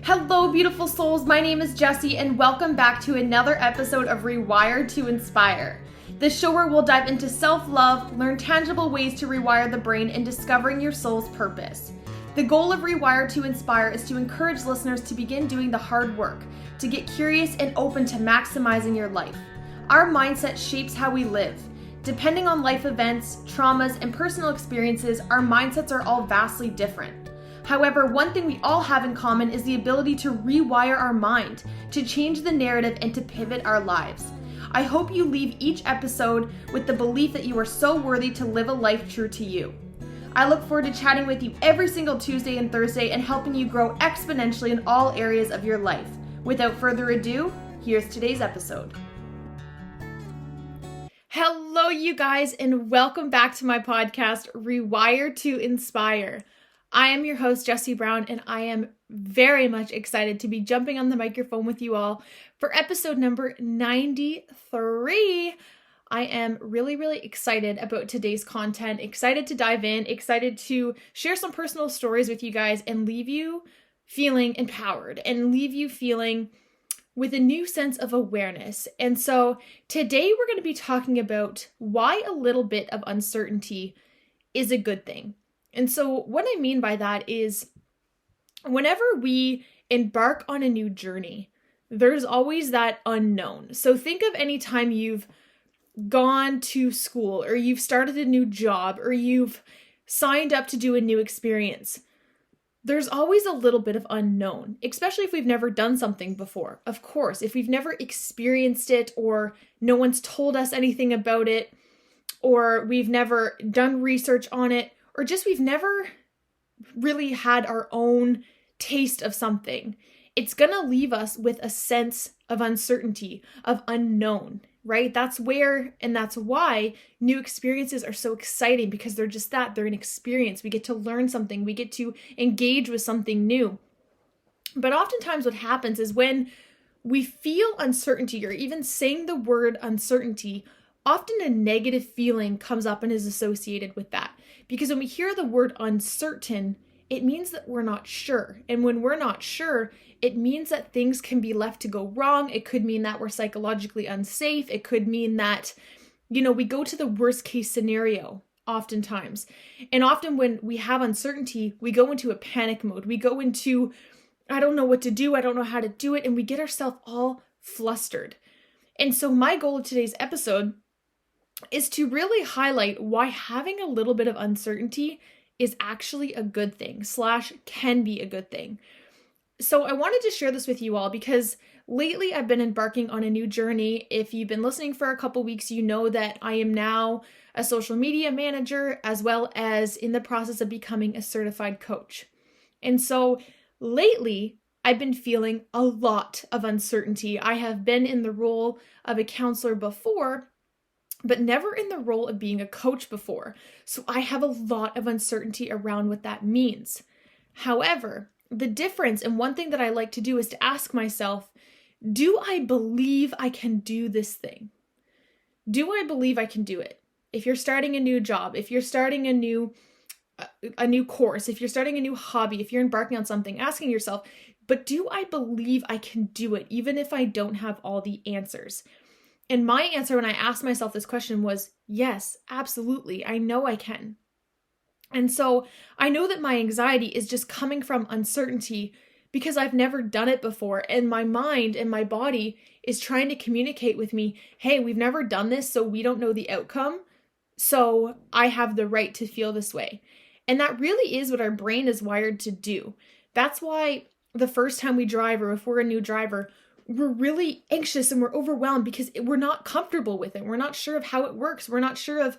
Hello, beautiful souls. My name is Jessie, and welcome back to another episode of Rewired to Inspire. This show where we'll dive into self-love, learn tangible ways to rewire the brain, and discovering your soul's purpose. The goal of Rewired to Inspire is to encourage listeners to begin doing the hard work, to get curious and open to maximizing your life. Our mindset shapes how we live. Depending on life events, traumas, and personal experiences, our mindsets are all vastly different. However, one thing we all have in common is the ability to rewire our mind, to change the narrative, and to pivot our lives. I hope you leave each episode with the belief that you are so worthy to live a life true to you. I look forward to chatting with you every single Tuesday and Thursday and helping you grow exponentially in all areas of your life. Without further ado, here's today's episode. Hello, you guys, and welcome back to my podcast, Rewire to Inspire. I am your host, Jessie Brown, and I am very much excited to be jumping on the microphone with you all for episode number 93. I am really excited about today's content, excited to dive in, excited to share some personal stories with you guys and leave you feeling empowered and leave you feeling with a new sense of awareness. And so today we're going to be talking about why a little bit of uncertainty is a good thing. And so what I mean by that is whenever we embark on a new journey, there's always that unknown. So think of any time you've gone to school or you've started a new job or you've signed up to do a new experience. There's always a little bit of unknown, especially if we've never done something before. Of course, if we've never experienced it or no one's told us anything about it or we've never done research on it, or just we've never really had our own taste of something, it's going to leave us with a sense of uncertainty, of unknown, right? That's where, and that's why new experiences are so exciting, because they're just that, they're an experience. We get to learn something, we get to engage with something new. But oftentimes what happens is when we feel uncertainty, or even saying the word uncertainty, often a negative feeling comes up and is associated with that. Because when we hear the word uncertain, it means that we're not sure. And when we're not sure, it means that things can be left to go wrong. It could mean that we're psychologically unsafe. It could mean that, we go to the worst case scenario oftentimes. And often when we have uncertainty, we go into a panic mode. We go into, I don't know what to do. I don't know how to do it. And we get ourselves all flustered. And so my goal of today's episode is to really highlight why having a little bit of uncertainty is actually a good thing / can be a good thing. So I wanted to share this with you all because lately I've been embarking on a new journey. If you've been listening for a couple weeks, you know that I am now a social media manager as well as in the process of becoming a certified coach. And so lately I've been feeling a lot of uncertainty. I have been in the role of a counselor before, but never in the role of being a coach before. So I have a lot of uncertainty around what that means. However, the difference, and one thing that I like to do, is to ask myself, do I believe I can do this thing? Do I believe I can do it? If you're starting a new job, if you're starting a new course, if you're starting a new hobby, if you're embarking on something, asking yourself, but do I believe I can do it, even if I don't have all the answers? And my answer when I asked myself this question was, yes, absolutely. I know I can. And so I know that my anxiety is just coming from uncertainty because I've never done it before. And my mind and my body is trying to communicate with me, hey, we've never done this, so we don't know the outcome. So I have the right to feel this way. And that really is what our brain is wired to do. That's why the first time we drive, or if we're a new driver, we're really anxious and we're overwhelmed because we're not comfortable with it. We're not sure of how it works. We're not sure of,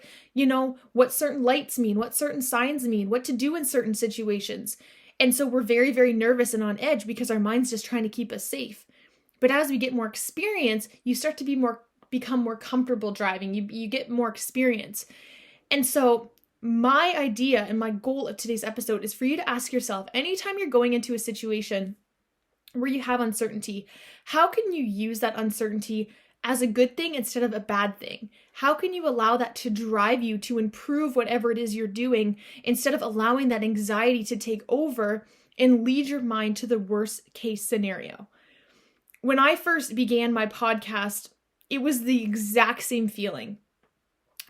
what certain lights mean, what certain signs mean, what to do in certain situations. And so we're very nervous and on edge because our mind's just trying to keep us safe. But as we get more experience, you start to become more comfortable driving. You get more experience. And so my idea and my goal of today's episode is for you to ask yourself, anytime you're going into a situation where you have uncertainty, how can you use that uncertainty as a good thing instead of a bad thing? How can you allow that to drive you to improve whatever it is you're doing instead of allowing that anxiety to take over and lead your mind to the worst case scenario. When I first began my podcast, it was the exact same feeling.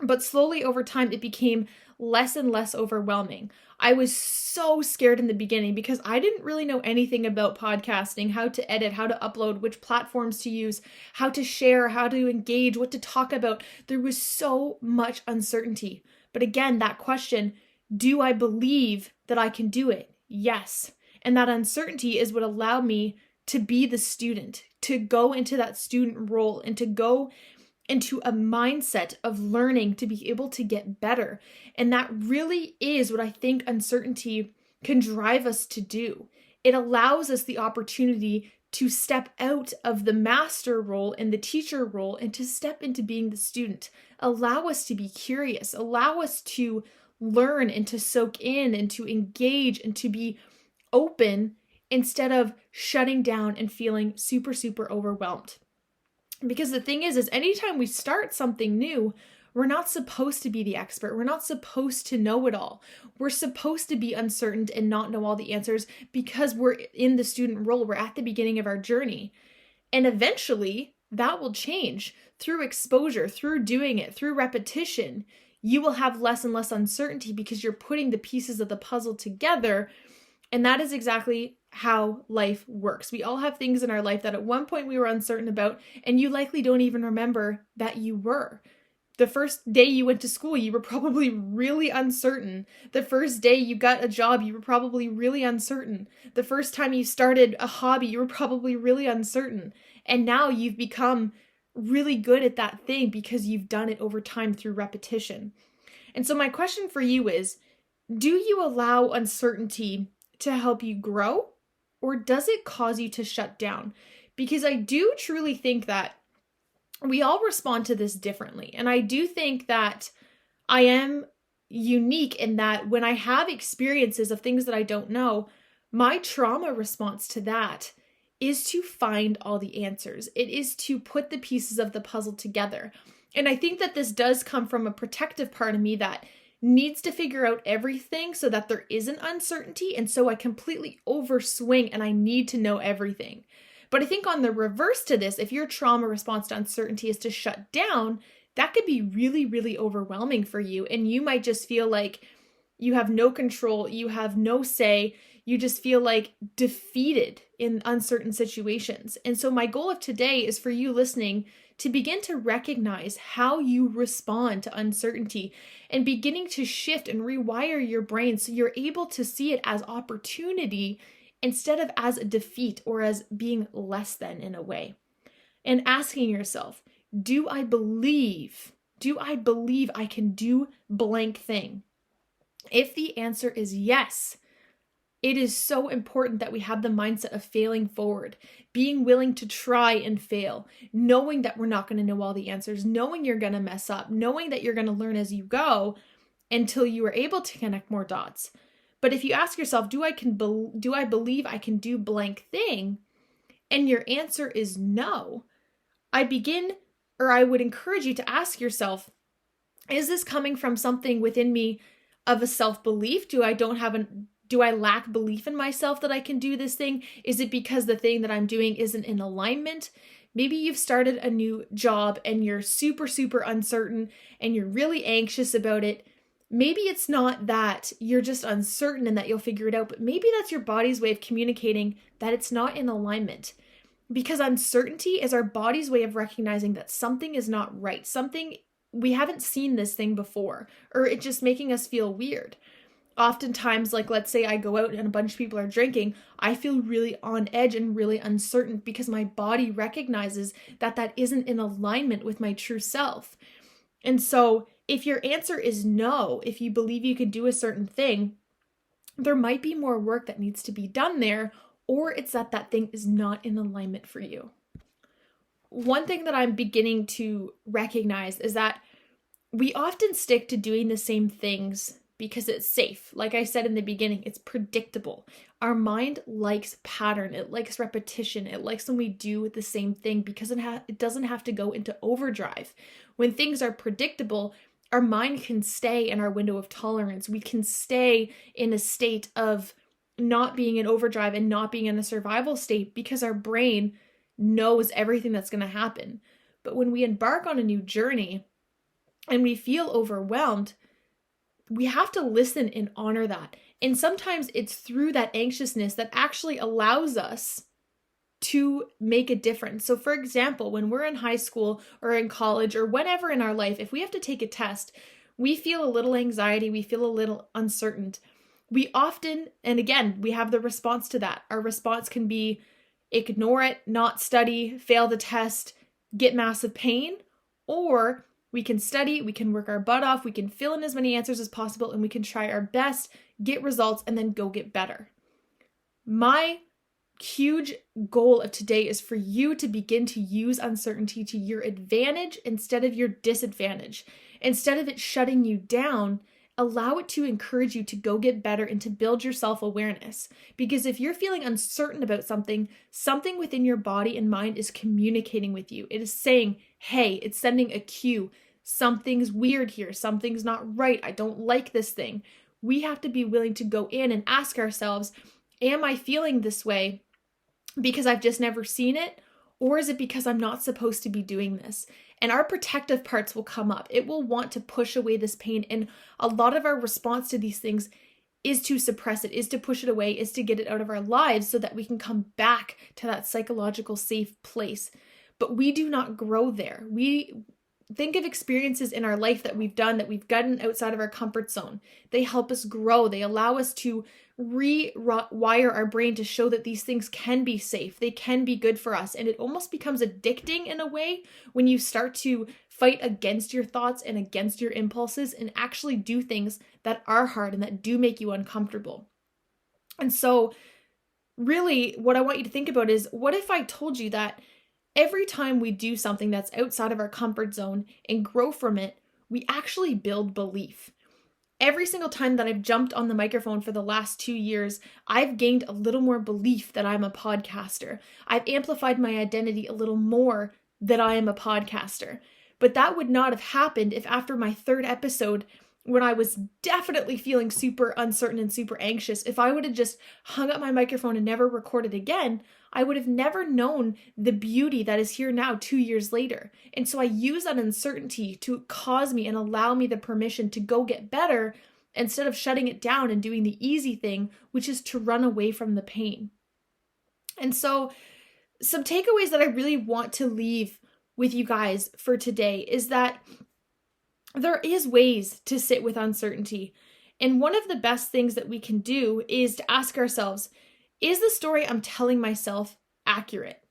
But slowly over time, it became less and less overwhelming. I was so scared in the beginning because I didn't really know anything about podcasting, how to edit, how to upload, which platforms to use, how to share, how to engage, what to talk about. There was so much uncertainty. But again, that question, do I believe that I can do it? Yes. And that uncertainty is what allowed me to be the student, to go into that student role and to go into a mindset of learning to be able to get better. And that really is what I think uncertainty can drive us to do. It allows us the opportunity to step out of the master role and the teacher role and to step into being the student. Allow us to be curious, allow us to learn and to soak in and to engage and to be open instead of shutting down and feeling super, super overwhelmed. Because the thing is anytime we start something new, we're not supposed to be the expert. We're not supposed to know it all. We're supposed to be uncertain and not know all the answers because we're in the student role. We're at the beginning of our journey. And eventually that will change through exposure, through doing it, through repetition. You will have less and less uncertainty because you're putting the pieces of the puzzle together. And that is exactly how life works. We all have things in our life that at one point we were uncertain about, and you likely don't even remember that you were. The first day you went to school, you were probably really uncertain. The first day you got a job, you were probably really uncertain. The first time you started a hobby, you were probably really uncertain. And now you've become really good at that thing because you've done it over time through repetition. And so my question for you is, do you allow uncertainty to help you grow, or does it cause you to shut down? Because I do truly think that we all respond to this differently. And I do think that I am unique in that when I have experiences of things that I don't know, my trauma response to that is to find all the answers. It is to put the pieces of the puzzle together. And I think that this does come from a protective part of me that needs to figure out everything so that there isn't uncertainty. And so I completely overswing and I need to know everything. But I think on the reverse to this, if your trauma response to uncertainty is to shut down, that could be really, really overwhelming for you. And you might just feel like you have no control, you have no say, you just feel like defeated in uncertain situations. And so my goal of today is for you listening to begin to recognize how you respond to uncertainty and beginning to shift and rewire your brain so you're able to see it as opportunity instead of as a defeat or as being less than in a way. And asking yourself, do I believe I can do blank thing? If the answer is yes, it is so important that we have the mindset of failing forward, being willing to try and fail, knowing that we're not going to know all the answers, knowing you're going to mess up, knowing that you're going to learn as you go until you are able to connect more dots. But if you ask yourself, do I believe I can do blank thing? And your answer is no. I would encourage you to ask yourself, is this coming from something within me of a self-belief? Do I lack belief in myself that I can do this thing? Is it because the thing that I'm doing isn't in alignment? Maybe you've started a new job and you're super, super uncertain and you're really anxious about it. Maybe it's not that you're just uncertain and that you'll figure it out, but maybe that's your body's way of communicating that it's not in alignment. Because uncertainty is our body's way of recognizing that something is not right. We haven't seen this thing before, or it's just making us feel weird. Oftentimes, like let's say I go out and a bunch of people are drinking, I feel really on edge and really uncertain because my body recognizes that that isn't in alignment with my true self. And so if your answer is no, if you believe you can do a certain thing, there might be more work that needs to be done there, or it's that thing is not in alignment for you. One thing that I'm beginning to recognize is that we often stick to doing the same things because it's safe. Like I said in the beginning, it's predictable. Our mind likes pattern. It likes repetition. It likes when we do the same thing because it doesn't have to go into overdrive. When things are predictable, our mind can stay in our window of tolerance. We can stay in a state of not being in overdrive and not being in a survival state because our brain knows everything that's going to happen. But when we embark on a new journey and we feel overwhelmed, we have to listen and honor that. And sometimes it's through that anxiousness that actually allows us to make a difference. So for example, when we're in high school or in college or whenever in our life, if we have to take a test, we feel a little anxiety, we feel a little uncertain. We often, and again, we have the response to that. Our response can be ignore it, not study, fail the test, get massive pain, or we can study, we can work our butt off, we can fill in as many answers as possible, and we can try our best, get results, and then go get better. My huge goal of today is for you to begin to use uncertainty to your advantage instead of your disadvantage. Instead of it shutting you down, allow it to encourage you to go get better and to build your self-awareness. Because if you're feeling uncertain about something, something within your body and mind is communicating with you. It is saying, hey, it's sending a cue. Something's weird here. Something's not right. I don't like this thing. We have to be willing to go in and ask ourselves, am I feeling this way because I've just never seen it? Or is it because I'm not supposed to be doing this? And our protective parts will come up. It will want to push away this pain. And a lot of our response to these things is to suppress it, is to push it away, is to get it out of our lives so that we can come back to that psychological safe place. But we do not grow there. We think of experiences in our life that we've done, that we've gotten outside of our comfort zone. They help us grow. They allow us to rewire our brain to show that these things can be safe. They can be good for us. And it almost becomes addicting in a way when you start to fight against your thoughts and against your impulses and actually do things that are hard and that do make you uncomfortable. And so really what I want you to think about is, what if I told you that every time we do something that's outside of our comfort zone and grow from it, we actually build belief. Every single time that I've jumped on the microphone for the last 2 years, I've gained a little more belief that I'm a podcaster. I've amplified my identity a little more that I am a podcaster. But that would not have happened if after my 3rd episode, when I was definitely feeling super uncertain and super anxious, if I would have just hung up my microphone and never recorded again, I would have never known the beauty that is here now 2 years later. And so I use that uncertainty to cause me and allow me the permission to go get better instead of shutting it down and doing the easy thing, which is to run away from the pain. And so some takeaways that I really want to leave with you guys for today is that there is ways to sit with uncertainty. And one of the best things that we can do is to ask ourselves, is the story I'm telling myself accurate?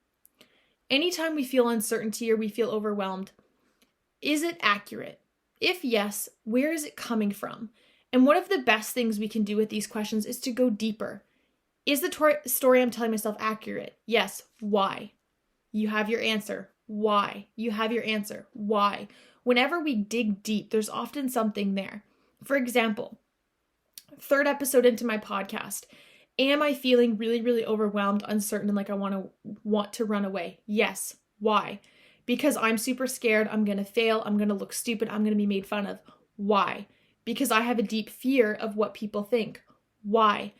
Anytime we feel uncertainty or we feel overwhelmed, is it accurate? If yes, where is it coming from? And one of the best things we can do with these questions is to go deeper. Is the story I'm telling myself accurate? Yes. Why? You have your answer. Why? You have your answer. Why? Whenever we dig deep, there's often something there. For example, 3rd episode into my podcast, am I feeling really, really overwhelmed, uncertain, and like I want to run away? Yes. Why? Because I'm super scared. I'm going to fail. I'm going to look stupid. I'm going to be made fun of. Why? Because I have a deep fear of what people think. Why?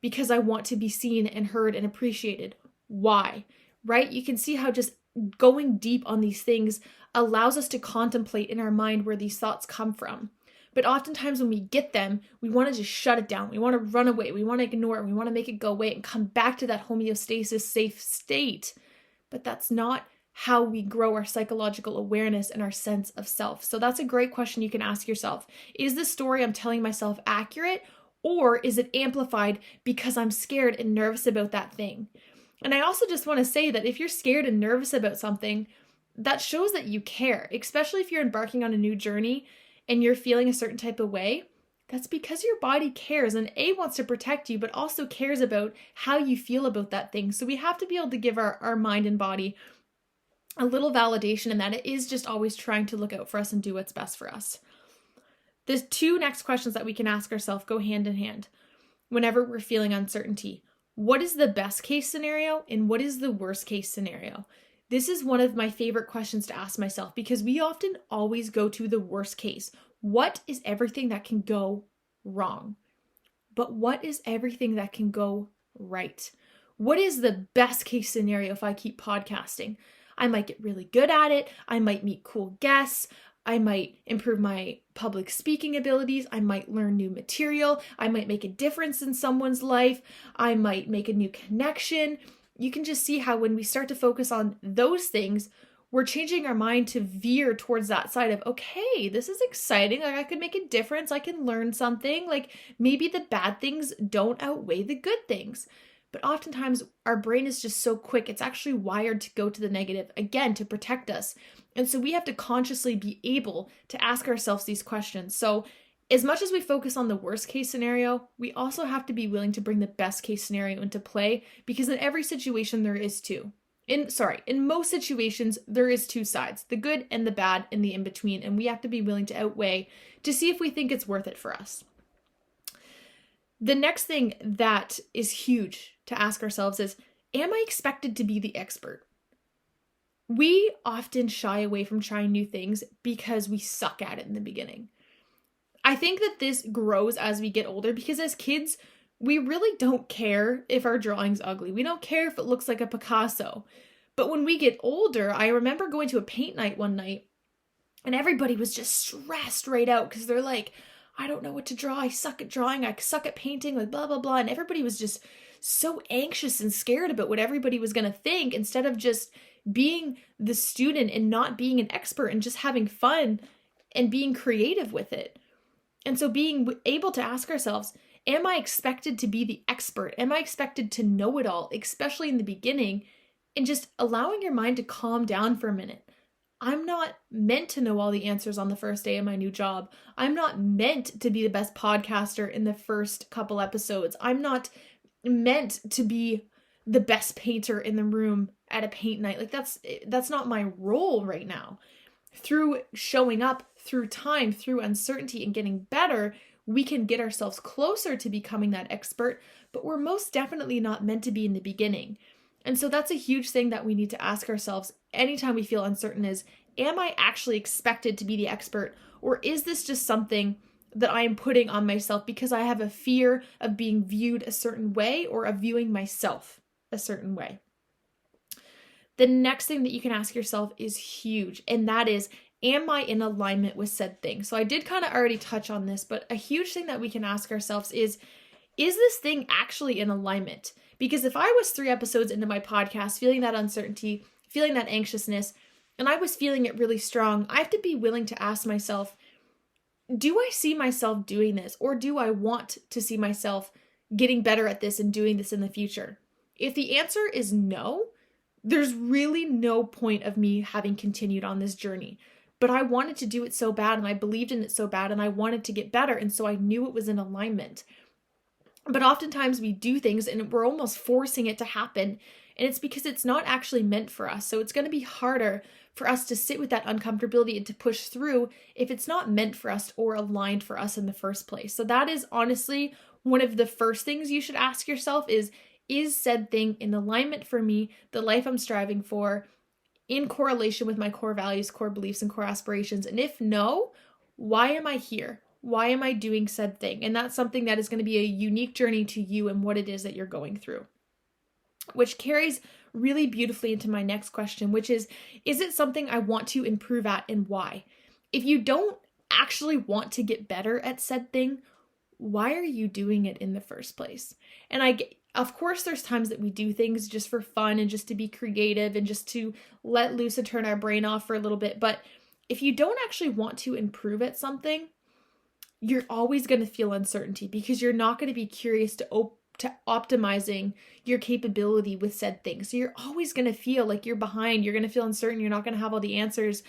Because I want to be seen and heard and appreciated. Why? Right? You can see how just going deep on these things allows us to contemplate in our mind where these thoughts come from. But oftentimes when we get them, we want to just shut it down. We want to run away. We want to ignore it. We want to make it go away and come back to that homeostasis safe state. But that's not how we grow our psychological awareness and our sense of self. So that's a great question you can ask yourself. Is the story I'm telling myself accurate, or is it amplified because I'm scared and nervous about that thing? And I also just want to say that if you're scared and nervous about something, that shows that you care, especially if you're embarking on a new journey and you're feeling a certain type of way. That's because your body cares and wants to protect you, but also cares about how you feel about that thing. So we have to be able to give our mind and body a little validation in that it is just always trying to look out for us and do what's best for us. The 2 next questions that we can ask ourselves go hand in hand whenever we're feeling uncertainty. What is the best case scenario and what is the worst case scenario? This is one of my favorite questions to ask myself because we often always go to the worst case. What is everything that can go wrong? but what is everything that can go right? What is the best case scenario if I keep podcasting? I might get really good at it. I might meet cool guests. I might improve my public speaking abilities. I might learn new material. I might make a difference in someone's life. I might make a new connection. You can just see how when we start to focus on those things, we're changing our mind to veer towards that side of, okay, this is exciting. Like, I could make a difference. I can learn something. Like, maybe the bad things don't outweigh the good things. But oftentimes our brain is just so quick. It's actually wired to go to the negative, again, to protect us. And so we have to consciously be able to ask ourselves these questions. So as much as we focus on the worst case scenario, we also have to be willing to bring the best case scenario into play, because in every situation there is two. In most situations, there is two sides, the good and the bad and the in-between, and we have to be willing to outweigh to see if we think it's worth it for us. The next thing that is huge to ask ourselves is, am I expected to be the expert? We often shy away from trying new things because we suck at it in the beginning. I think that this grows as we get older, because as kids, we really don't care if our drawing's ugly. We don't care if it looks like a Picasso. But when we get older, I remember going to a paint night one night and everybody was just stressed right out because they're like, I don't know what to draw. I suck at drawing. I suck at painting, like blah, blah, blah. And everybody was just so anxious and scared about what everybody was going to think, instead of just being the student and not being an expert and just having fun and being creative with it. And so being able to ask ourselves, am I expected to be the expert? Am I expected to know it all, especially in the beginning? And just allowing your mind to calm down for a minute. I'm not meant to know all the answers on the first day of my new job. I'm not meant to be the best podcaster in the first couple episodes. I'm not meant to be the best painter in the room at a paint night. Like that's not my role right now. Through showing up, through time, through uncertainty and getting better, we can get ourselves closer to becoming that expert, but we're most definitely not meant to be in the beginning. And so that's a huge thing that we need to ask ourselves anytime we feel uncertain is, am I actually expected to be the expert? Or is this just something that I am putting on myself because I have a fear of being viewed a certain way or of viewing myself a certain way? The next thing that you can ask yourself is huge, and that is, am I in alignment with said thing? So I did kind of already touch on this, but a huge thing that we can ask ourselves is this thing actually in alignment? Because if I was 3 episodes into my podcast feeling that uncertainty, feeling that anxiousness, and I was feeling it really strong, I have to be willing to ask myself, do I see myself doing this? Or do I want to see myself getting better at this and doing this in the future? If the answer is no, there's really no point of me having continued on this journey. But I wanted to do it so bad, and I believed in it so bad, and I wanted to get better, and so I knew it was in alignment. But oftentimes we do things and we're almost forcing it to happen, and it's because it's not actually meant for us. So it's going to be harder for us to sit with that uncomfortability and to push through if it's not meant for us or aligned for us in the first place. So that is honestly one of the first things you should ask yourself is said thing in alignment for me, the life I'm striving for, in correlation with my core values, core beliefs, and core aspirations? And if no, why am I here? Why am I doing said thing? And that's something that is going to be a unique journey to you and what it is that you're going through. Which carries really beautifully into my next question, which is it something I want to improve at, and why? If you don't actually want to get better at said thing, why are you doing it in the first place? And of course, there's times that we do things just for fun and just to be creative and just to let loose and turn our brain off for a little bit. But if you don't actually want to improve at something, you're always going to feel uncertainty because you're not going to be curious to optimizing your capability with said thing. So you're always going to feel like you're behind. You're going to feel uncertain. You're not going to have all the answers.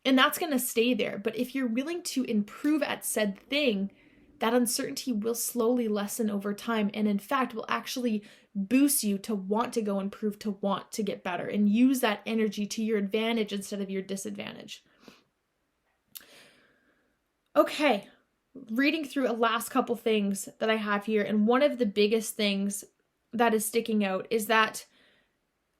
And that's going to stay there. But if you're willing to improve at said thing, that uncertainty will slowly lessen over time. And in fact, will actually boost you to want to go improve, to want to get better, and use that energy to your advantage instead of your disadvantage. Okay. Reading through a last couple things that I have here, and one of the biggest things that is sticking out is that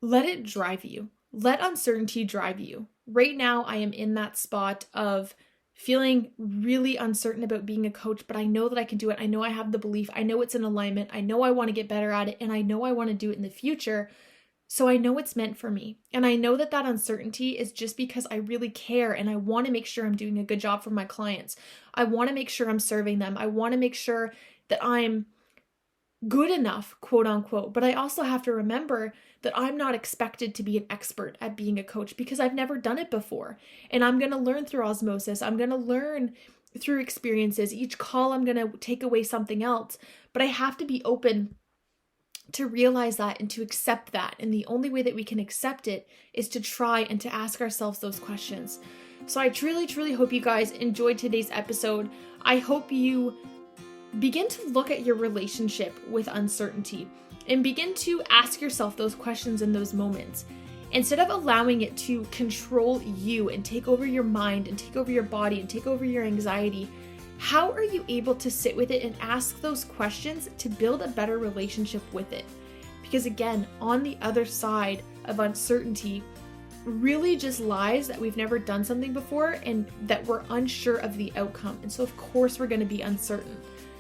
let it drive you. Let uncertainty drive you. Right now, I am in that spot of feeling really uncertain about being a coach, but I know that I can do it. I know I have the belief. I know it's in alignment. I know I want to get better at it, and I know I want to do it in the future. So I know it's meant for me. And I know that that uncertainty is just because I really care and I want to make sure I'm doing a good job for my clients. I want to make sure I'm serving them. I want to make sure that I'm good enough, quote unquote. But I also have to remember that I'm not expected to be an expert at being a coach because I've never done it before. And I'm going to learn through osmosis. I'm going to learn through experiences. Each call, I'm going to take away something else. But I have to be open to realize that and to accept that. And the only way that we can accept it is to try and to ask ourselves those questions. So I truly, truly hope you guys enjoyed today's episode. I hope you begin to look at your relationship with uncertainty and begin to ask yourself those questions in those moments. Instead of allowing it to control you and take over your mind and take over your body and take over your anxiety, how are you able to sit with it and ask those questions to build a better relationship with it? Because again, on the other side of uncertainty really just lies that we've never done something before and that we're unsure of the outcome. And so of course we're going to be uncertain.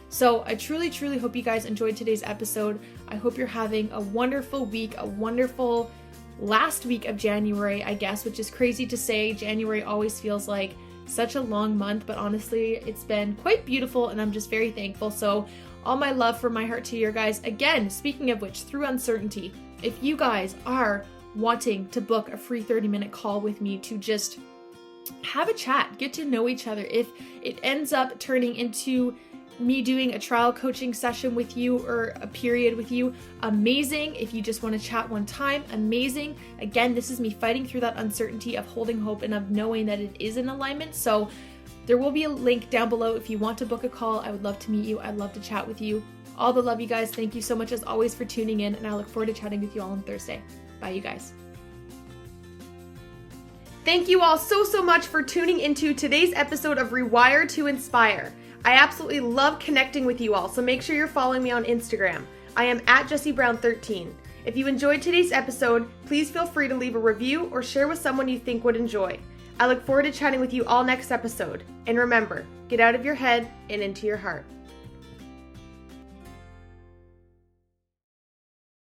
So I truly, truly hope you guys enjoyed today's episode. I hope you're having a wonderful week, a wonderful last week of January, I guess, which is crazy to say. January always feels like such a long month, but honestly, it's been quite beautiful and I'm just very thankful. So all my love from my heart to you guys. Again, speaking of which, through uncertainty, if you guys are wanting to book a free 30-minute call with me to just have a chat, get to know each other, if it ends up turning into me doing a trial coaching session with you or a period with you, amazing. If you just want to chat one time, amazing. Again, this is me fighting through that uncertainty of holding hope and of knowing that it is in alignment. So there will be a link down below if you want to book a call. I would love to meet you. I'd love to chat with you. All the love, you guys. Thank you so much as always for tuning in, and I look forward to chatting with you all on Thursday. Bye, you guys. Thank you all so much for tuning into today's episode of Rewire to Inspire. I absolutely love connecting with you all, so make sure you're following me on Instagram. I am at JessieBrown13. If you enjoyed today's episode, please feel free to leave a review or share with someone you think would enjoy. I look forward to chatting with you all next episode. And remember, get out of your head and into your heart.